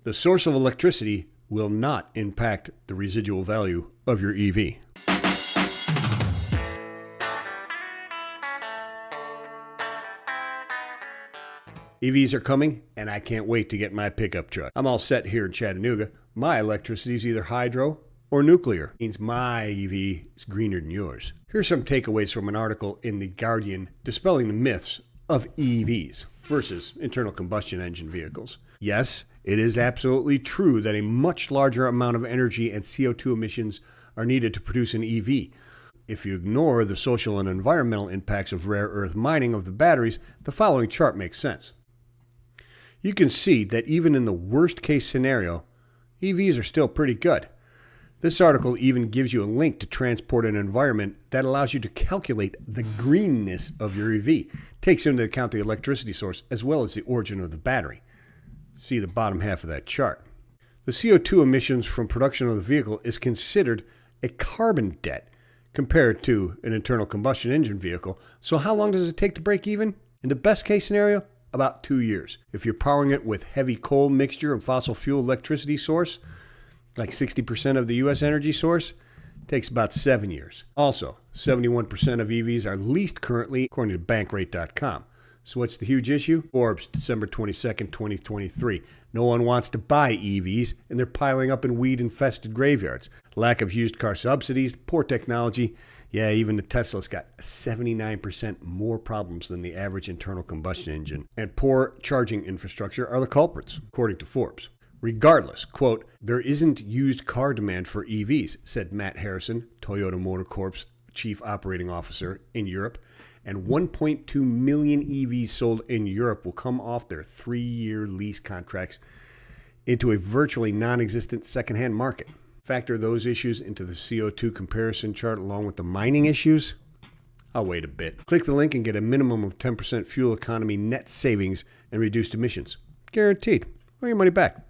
The source of electricity will not impact the residual value of your EV. EVs are coming, and I can't wait to get my pickup truck. I'm all set here in Chattanooga. My electricity is either hydro or nuclear. It means my EV is greener than yours. Here's some takeaways from an article in The Guardian dispelling the myths of EVs versus internal combustion engine vehicles. Yes, it is absolutely true that a much larger amount of energy and CO2 emissions are needed to produce an EV. If you ignore the social and environmental impacts of rare earth mining of the batteries, the following chart makes sense. You can see that even in the worst case scenario, EVs are still pretty good. This article even gives you a link to transport an environment that allows you to calculate the greenness of your EV. Takes into account the electricity source as well as the origin of the battery. See the bottom half of that chart. The CO2 emissions from production of the vehicle is considered a carbon debt compared to an internal combustion engine vehicle. So how long does it take to break even? In the best case scenario, about 2 years. If you're powering it with heavy coal mixture and fossil fuel electricity source, like 60% of the U.S. energy source, takes about 7 years. Also, 71% of EVs are leased currently, according to bankrate.com. So what's the huge issue? Forbes, December 22nd, 2023. No one wants to buy EVs, and they're piling up in weed-infested graveyards. Lack of used car subsidies, poor technology. Yeah, even the Tesla's got 79% more problems than the average internal combustion engine. And poor charging infrastructure are the culprits, according to Forbes. Regardless, quote, there isn't used car demand for EVs, said Matt Harrison, Toyota Motor Corp's chief operating officer in Europe, and 1.2 million EVs sold in Europe will come off their 3-year lease contracts into a virtually non-existent secondhand market. Factor those issues into the CO2 comparison chart along with the mining issues. I'll wait a bit. Click the link and get a minimum of 10% fuel economy net savings and reduced emissions. Guaranteed. Or your money back.